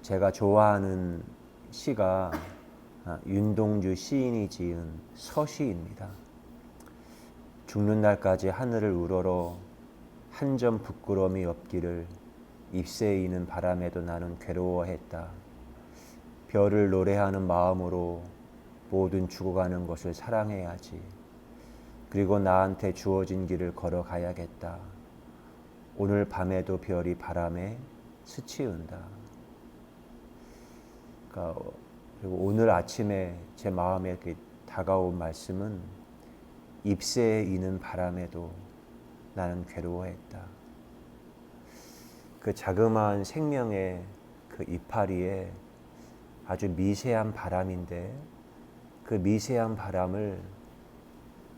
제가 좋아하는 시가 윤동주 시인이 지은 서시입니다. 죽는 날까지 하늘을 우러러 한 점 부끄러움이 없기를 잎새에 이는 바람에도 나는 괴로워했다. 별을 노래하는 마음으로 모든 죽어가는 것을 사랑해야지. 그리고 나한테 주어진 길을 걸어가야겠다. 오늘 밤에도 별이 바람에 스치운다. 그리고 오늘 아침에 제 마음에 이렇게 다가온 말씀은 잎새에 이는 바람에도 나는 괴로워했다. 그 자그마한 생명의 그 이파리에 아주 미세한 바람인데 그 미세한 바람을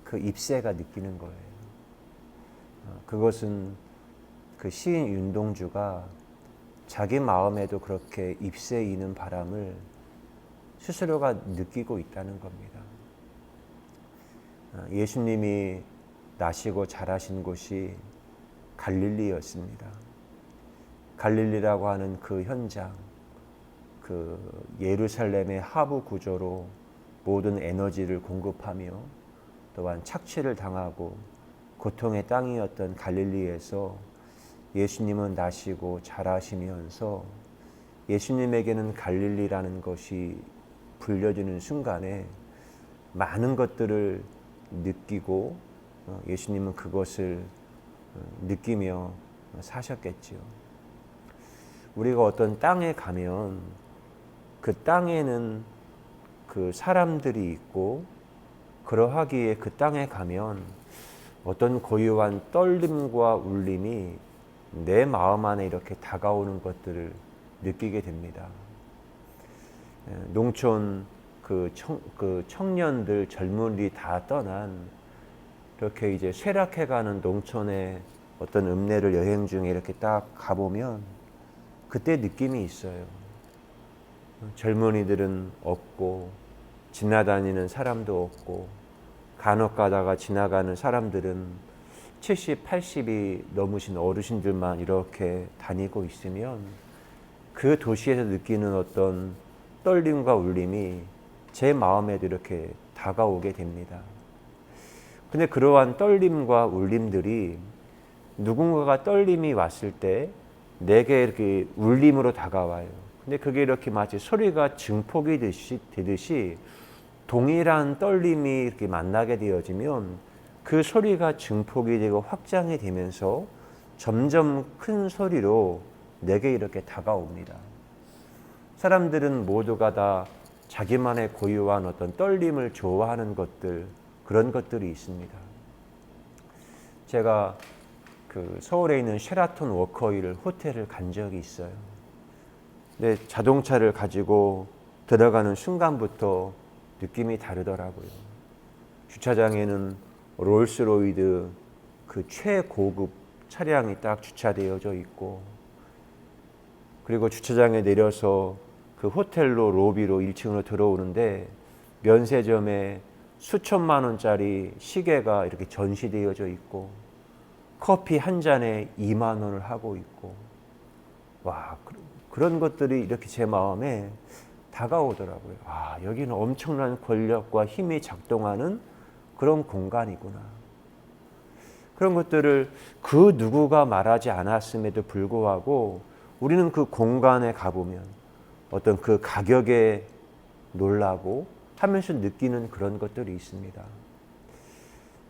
그 잎새가 느끼는 거예요. 그것은 그 시인 윤동주가 자기 마음에도 그렇게 잎새에 이는 바람을 스스로가 느끼고 있다는 겁니다. 예수님이 나시고 자라신 곳이 갈릴리였습니다. 갈릴리라고 하는 그 현장, 그 예루살렘의 하부 구조로 모든 에너지를 공급하며 또한 착취를 당하고 고통의 땅이었던 갈릴리에서 예수님은 나시고 자라시면서 예수님에게는 갈릴리라는 것이 불려지는 순간에 많은 것들을 느끼고 예수님은 그것을 느끼며 사셨겠지요. 우리가 어떤 땅에 가면 그 땅에는 그 사람들이 있고 그러하기에 그 땅에 가면 어떤 고요한 떨림과 울림이 내 마음 안에 이렇게 다가오는 것들을 느끼게 됩니다. 농촌 그 청년들 젊은이들이 다 떠난 이렇게 이제 쇠락해가는 농촌의 어떤 읍내를 여행 중에 이렇게 딱 가보면 그때 느낌이 있어요. 젊은이들은 없고 지나다니는 사람도 없고 간혹 가다가 지나가는 사람들은 70, 80이 넘으신 어르신들만 이렇게 다니고 있으면 그 도시에서 느끼는 어떤 떨림과 울림이 제 마음에도 이렇게 다가오게 됩니다. 근데 그러한 떨림과 울림들이 누군가가 떨림이 왔을 때 내게 이렇게 울림으로 다가와요. 근데 그게 이렇게 마치 소리가 증폭이 되듯이 동일한 떨림이 이렇게 만나게 되어지면 그 소리가 증폭이 되고 확장이 되면서 점점 큰 소리로 내게 이렇게 다가옵니다. 사람들은 모두가 다 자기만의 고유한 어떤 떨림을 좋아하는 것들, 그런 것들이 있습니다. 제가 그 서울에 있는 쉐라톤 워커힐 호텔을 간 적이 있어요. 근데 자동차를 가지고 들어가는 순간부터 느낌이 다르더라고요. 주차장에는 롤스로이드 그 최고급 차량이 딱 주차되어져 있고, 그리고 주차장에 내려서 그 호텔로 로비로 1층으로 들어오는데 면세점에 수천만 원짜리 시계가 이렇게 전시되어져 있고 커피 한 잔에 2만 원을 하고 있고, 와, 그런 것들이 이렇게 제 마음에 다가오더라고요. 아, 여기는 엄청난 권력과 힘이 작동하는 그런 공간이구나. 그런 것들을 그 누구가 말하지 않았음에도 불구하고 우리는 그 공간에 가보면 어떤 그 가격에 놀라고 하면서 느끼는 그런 것들이 있습니다.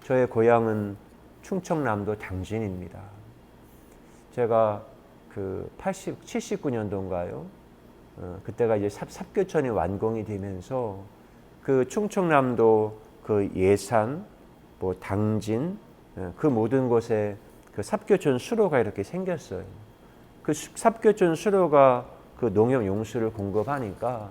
저의 고향은 충청남도 당진입니다. 제가 그 79년도인가요? 그때가 이제 삽교천이 완공이 되면서 그 충청남도 그 예산, 뭐 당진, 그 모든 곳에 그 삽교천 수로가 이렇게 생겼어요. 그 삽교천 수로가 그 농협 용수를 공급하니까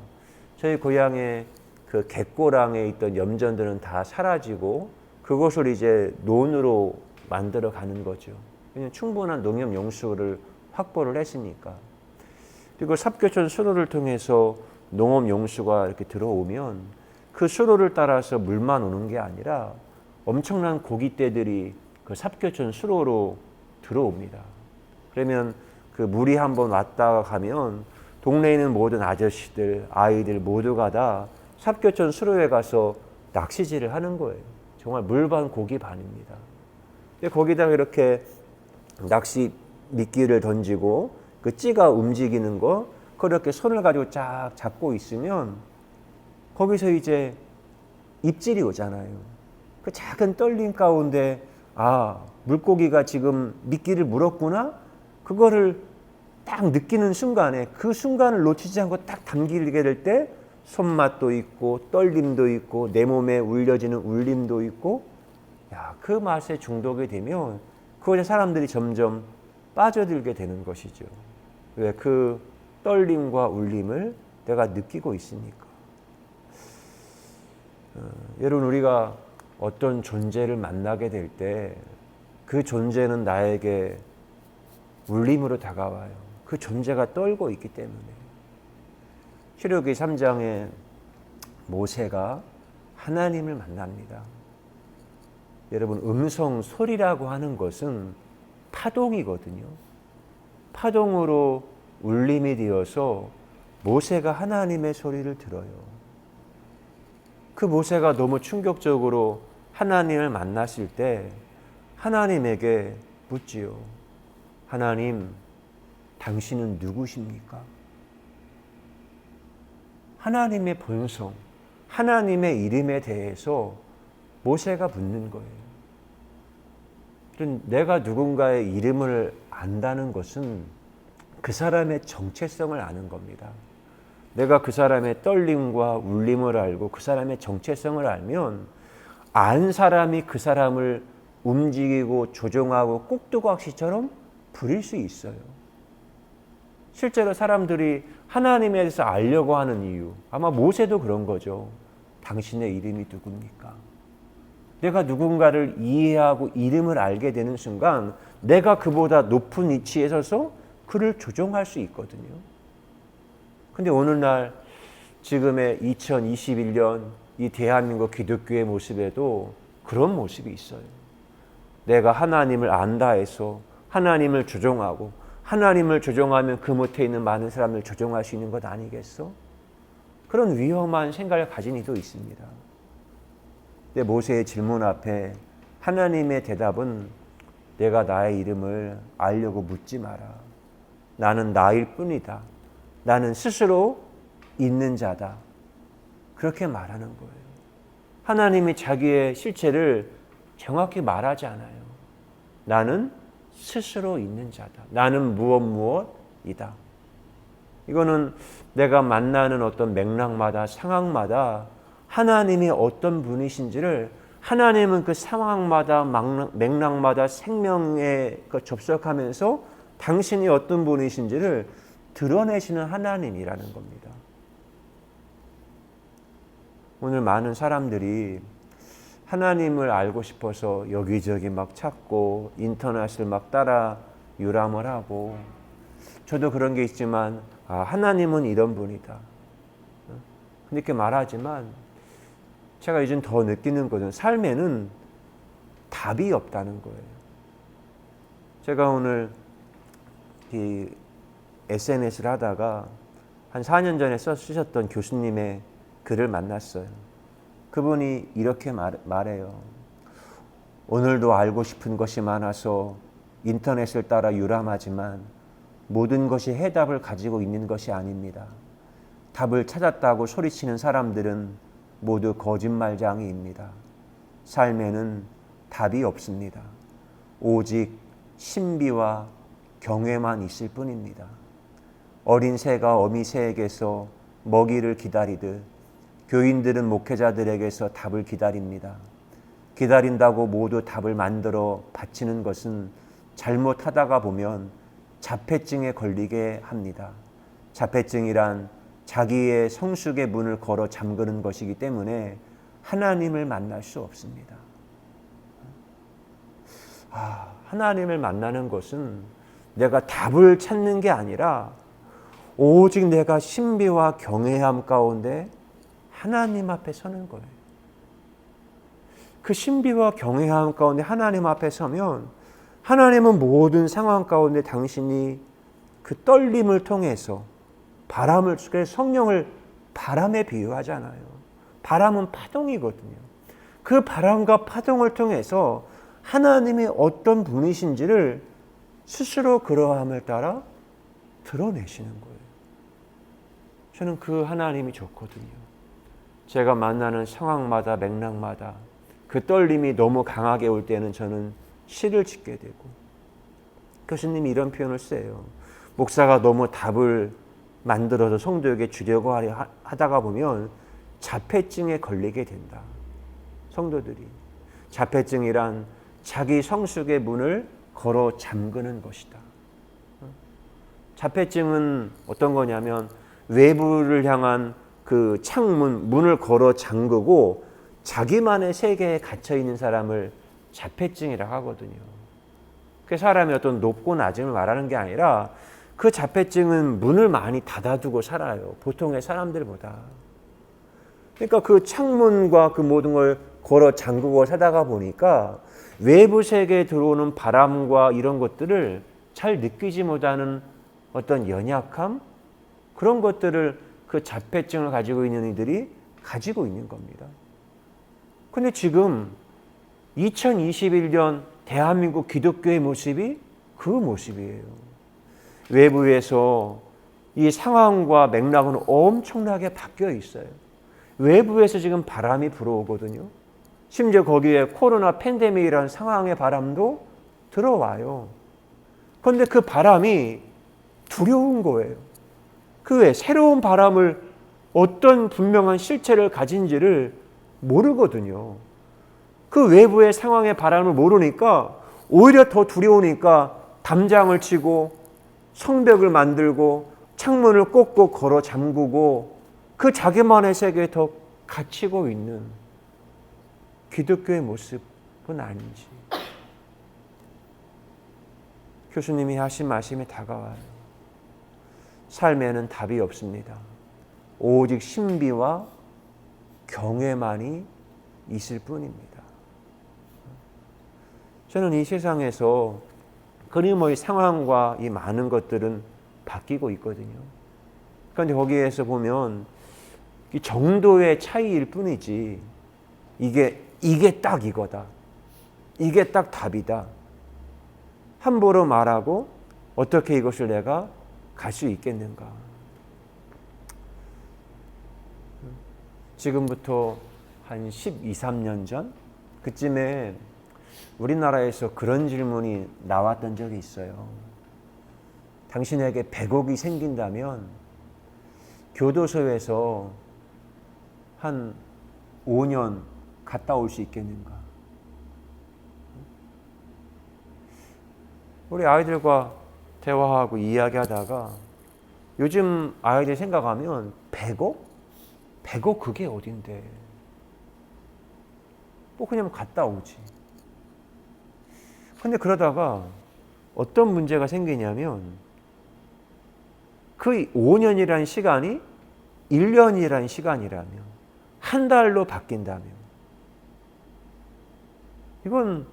저희 고향에 그 갯고랑에 있던 염전들은 다 사라지고 그것을 이제 논으로 만들어 가는 거죠. 왜냐하면 충분한 농협 용수를 확보를 했으니까. 그리고 삽교천 수로를 통해서 농업 용수가 이렇게 들어오면 그 수로를 따라서 물만 오는 게 아니라 엄청난 고깃대들이 그 삽교천 수로로 들어옵니다. 그러면 그 물이 한번 왔다가 가면 동네에 있는 모든 아저씨들, 아이들 모두가 다 삽교촌 수로에 가서 낚시질을 하는 거예요. 정말 물반 고기 반입니다. 근데 거기다가 이렇게 낚시 미끼를 던지고 그 찌가 움직이는 거 그렇게 손을 가지고 쫙 잡고 있으면 거기서 이제 입질이 오잖아요. 그 작은 떨림 가운데 물고기가 지금 미끼를 물었구나? 그거를 딱 느끼는 순간에 그 순간을 놓치지 않고 딱 당기게 될 때 손맛도 있고 떨림도 있고 내 몸에 울려지는 울림도 있고 그 맛에 중독이 되면 그것에 사람들이 점점 빠져들게 되는 것이죠. 왜? 그 떨림과 울림을 내가 느끼고 있으니까. 여러분, 우리가 어떤 존재를 만나게 될 때 그 존재는 나에게 울림으로 다가와요. 그 존재가 떨고 있기 때문에. 출애굽기 3장에 모세가 하나님을 만납니다. 여러분, 음성 소리라고 하는 것은 파동이거든요. 파동으로 울림이 되어서 모세가 하나님의 소리를 들어요. 그 모세가 너무 충격적으로 하나님을 만났을 때 하나님에게 묻지요. 하나님, 당신은 누구십니까? 하나님의 본성, 하나님의 이름에 대해서 모세가 묻는 거예요. 내가 누군가의 이름을 안다는 것은 그 사람의 정체성을 아는 겁니다. 내가 그 사람의 떨림과 울림을 알고 그 사람의 정체성을 알면 안 사람이 그 사람을 움직이고 조종하고 꼭두각시처럼 부릴 수 있어요. 실제로 사람들이 하나님에 대해서 알려고 하는 이유, 아마 모세도 그런 거죠. 당신의 이름이 누굽니까? 내가 누군가를 이해하고 이름을 알게 되는 순간 내가 그보다 높은 위치에 서서 그를 조종할 수 있거든요. 근데 오늘날 지금의 2021년 이 대한민국 기독교의 모습에도 그런 모습이 있어요. 내가 하나님을 안다 해서 하나님을 조종하고 하나님을 조종하면 그 못에 있는 많은 사람을 조종할 수 있는 것 아니겠어? 그런 위험한 생각을 가진 이도 있습니다. 근데 모세의 질문 앞에 하나님의 대답은 내가 나의 이름을 알려고 묻지 마라. 나는 나일 뿐이다. 나는 스스로 있는 자다. 그렇게 말하는 거예요. 하나님이 자기의 실체를 정확히 말하지 않아요. 나는 스스로 있는 자다. 나는 무엇이다. 이거는 내가 만나는 어떤 맥락마다 상황마다 하나님이 어떤 분이신지를 하나님은 그 상황마다 맥락마다 생명에 접속하면서 당신이 어떤 분이신지를 드러내시는 하나님이라는 겁니다. 오늘 많은 사람들이 하나님을 알고 싶어서 여기저기 막 찾고 인터넷을 막 따라 유람을 하고, 저도 그런 게 있지만 하나님은 이런 분이다 이렇게 말하지만 제가 요즘 더 느끼는 것은 삶에는 답이 없다는 거예요. 제가 오늘 이 SNS를 하다가 한 4년 전에 쓰셨던 교수님의 글을 만났어요. 그분이 이렇게 말해요. 오늘도 알고 싶은 것이 많아서 인터넷을 따라 유람하지만 모든 것이 해답을 가지고 있는 것이 아닙니다. 답을 찾았다고 소리치는 사람들은 모두 거짓말쟁이입니다. 삶에는 답이 없습니다. 오직 신비와 경외만 있을 뿐입니다. 어린 새가 어미 새에게서 먹이를 기다리듯 교인들은 목회자들에게서 답을 기다립니다. 기다린다고 모두 답을 만들어 바치는 것은 잘못하다가 보면 자폐증에 걸리게 합니다. 자폐증이란 자기의 성숙의 문을 걸어 잠그는 것이기 때문에 하나님을 만날 수 없습니다. 하나님을 만나는 것은 내가 답을 찾는 게 아니라 오직 내가 신비와 경외함 가운데 하나님 앞에 서는 거예요. 그 신비와 경외함 가운데 하나님 앞에 서면 하나님은 모든 상황 가운데 당신이 그 떨림을 통해서 바람을, 그래서 성령을 바람에 비유하잖아요. 바람은 파동이거든요. 그 바람과 파동을 통해서 하나님이 어떤 분이신지를 스스로 그러함을 따라 드러내시는 거예요. 저는 그 하나님이 좋거든요. 제가 만나는 상황마다 맥락마다 그 떨림이 너무 강하게 올 때는 저는 시를 짓게 되고, 교수님이 이런 표현을 써요. 목사가 너무 답을 만들어서 성도에게 주려고 하다가 보면 자폐증에 걸리게 된다. 성도들이. 자폐증이란 자기 성숙의 문을 걸어 잠그는 것이다. 자폐증은 어떤 거냐면 외부를 향한 그 창문, 문을 걸어 잠그고 자기만의 세계에 갇혀 있는 사람을 자폐증이라고 하거든요. 그 사람이 어떤 높고 낮음을 말하는 게 아니라 그 자폐증은 문을 많이 닫아두고 살아요. 보통의 사람들보다. 그러니까 그 창문과 그 모든 걸 걸어 잠그고 살다가 보니까 외부 세계에 들어오는 바람과 이런 것들을 잘 느끼지 못하는 어떤 연약함, 그런 것들을 그 자폐증을 가지고 있는 이들이 가지고 있는 겁니다. 근데 지금 2021년 대한민국 기독교의 모습이 그 모습이에요. 외부에서 이 상황과 맥락은 엄청나게 바뀌어 있어요. 외부에서 지금 바람이 불어오거든요. 심지어 거기에 코로나 팬데믹이라는 상황의 바람도 들어와요. 그런데 그 바람이 두려운 거예요. 그 외에 새로운 바람을 어떤 분명한 실체를 가진지를 모르거든요. 그 외부의 상황의 바람을 모르니까 오히려 더 두려우니까 담장을 치고 성벽을 만들고 창문을 꼭꼭 걸어 잠그고 그 자기만의 세계에 더 갇히고 있는 기독교의 모습은 아닌지. 교수님이 하신 말씀이 다가와요. 삶에는 답이 없습니다. 오직 신비와 경외만이 있을 뿐입니다. 저는 이 세상에서 끊임없이 상황과 이 많은 것들은 바뀌고 있거든요. 그런데 거기에서 보면 이 정도의 차이일 뿐이지 이게 딱 이거다. 이게 딱 답이다. 함부로 말하고 어떻게 이것을 내가 갈 수 있겠는가. 지금부터 한 12, 13년 전 그쯤에 우리나라에서 그런 질문이 나왔던 적이 있어요. 당신에게 100억이 생긴다면 교도소에서 한 5년 갔다 올 수 있겠는가? 우리 아이들과 대화하고 이야기하다가 요즘 아이들 생각하면 100억? 100억 그게 어딘데? 뭐 그냥 갔다 오지. 근데 그러다가 어떤 문제가 생기냐면 그 5년이라는 시간이 1년이라는 시간이라면 한 달로 바뀐다면 이건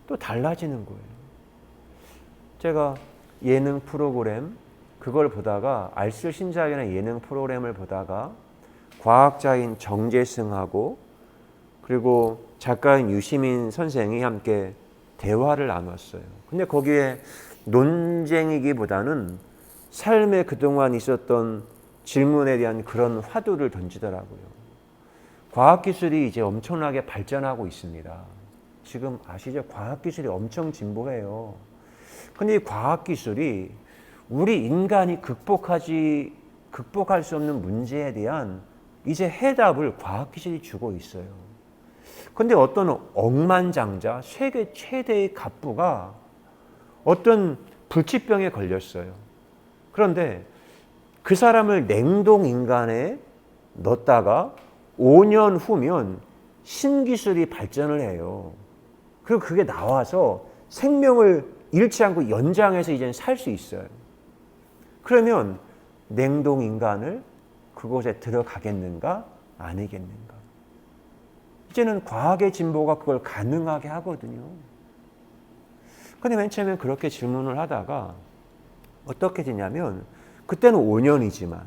또 달라지는 거예요. 제가 예능 프로그램 그걸 보다가 알쓸 신작이라는 예능 프로그램을 보다가 과학자인 정재승하고 그리고 작가인 유시민 선생이 함께 대화를 나눴어요. 근데 거기에 논쟁이기보다는 삶에 그동안 있었던 질문에 대한 그런 화두를 던지더라고요. 과학기술이 이제 엄청나게 발전하고 있습니다. 지금 아시죠? 과학기술이 엄청 진보해요. 근데 이 과학기술이 우리 인간이 극복할 수 없는 문제에 대한 이제 해답을 과학기술이 주고 있어요. 근데 어떤 억만장자, 세계 최대의 갑부가 어떤 불치병에 걸렸어요. 그런데 그 사람을 냉동인간에 넣었다가 5년 후면 신기술이 발전을 해요. 그리고 그게 나와서 생명을 잃지 않고 연장해서 이제는 살 수 있어요. 그러면 냉동인간을 그곳에 들어가겠는가? 아니겠는가? 이제는 과학의 진보가 그걸 가능하게 하거든요. 근데 맨 처음에 그렇게 질문을 하다가 어떻게 되냐면 그때는 5년이지만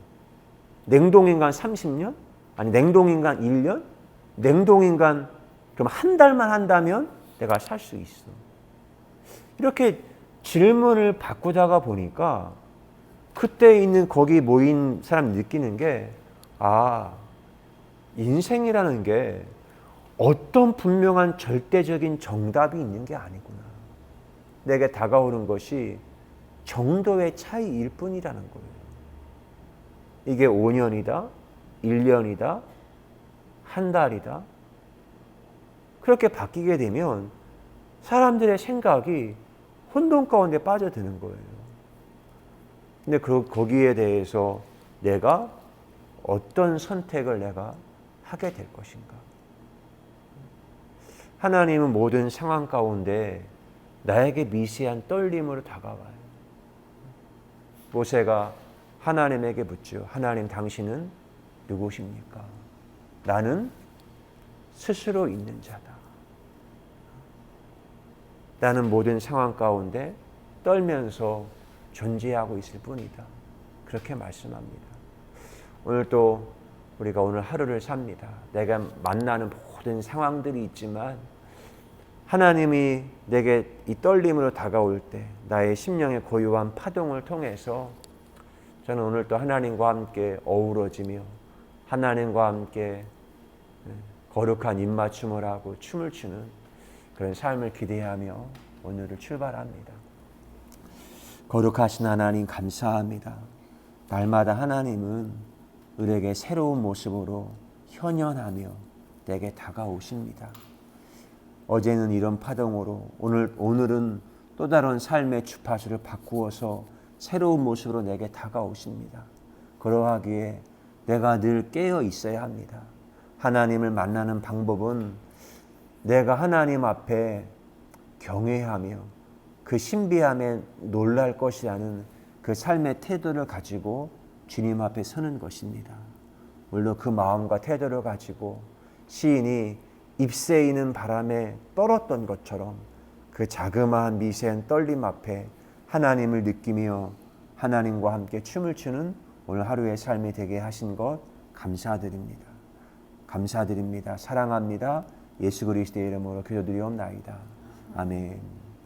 냉동인간 30년? 아니 냉동인간 1년? 냉동인간 그럼 한 달만 한다면 내가 살 수 있어. 이렇게 질문을 바꾸다가 보니까 그때 있는 거기 모인 사람이 느끼는 게 인생이라는 게 어떤 분명한 절대적인 정답이 있는 게 아니구나. 내게 다가오는 것이 정도의 차이일 뿐이라는 거예요. 이게 5년이다, 1년이다, 한 달이다. 그렇게 바뀌게 되면 사람들의 생각이 혼돈 가운데 빠져드는 거예요. 근데 거기에 대해서 내가 어떤 선택을 내가 하게 될 것인가. 하나님은 모든 상황 가운데 나에게 미세한 떨림으로 다가와요. 모세가 하나님에게 묻죠. 하나님, 당신은 누구십니까? 나는 스스로 있는 자다. 나는 모든 상황 가운데 떨면서 존재하고 있을 뿐이다. 그렇게 말씀합니다. 오늘 또 우리가 오늘 하루를 삽니다. 내가 만나는 모든 상황들이 있지만 하나님이 내게 이 떨림으로 다가올 때 나의 심령의 고요한 파동을 통해서 저는 오늘 또 하나님과 함께 어우러지며 하나님과 함께 거룩한 입맞춤을 하고 춤을 추는 그런 삶을 기대하며 오늘을 출발합니다. 거룩하신 하나님 감사합니다. 날마다 하나님은 우리에게 새로운 모습으로 현현하며 내게 다가오십니다. 어제는 이런 파동으로 오늘은 또 다른 삶의 주파수를 바꾸어서 새로운 모습으로 내게 다가오십니다. 그러하기에 내가 늘 깨어 있어야 합니다. 하나님을 만나는 방법은 내가 하나님 앞에 경외하며 그 신비함에 놀랄 것이라는 그 삶의 태도를 가지고 주님 앞에 서는 것입니다. 물론 그 마음과 태도를 가지고 시인이 잎새이는 바람에 떨었던 것처럼 그 자그마한 미세한 떨림 앞에 하나님을 느끼며 하나님과 함께 춤을 추는 오늘 하루의 삶이 되게 하신 것 감사드립니다. 감사드립니다. 사랑합니다. 예수 그리스도의 이름으로 기도드리옵나이다. 아멘.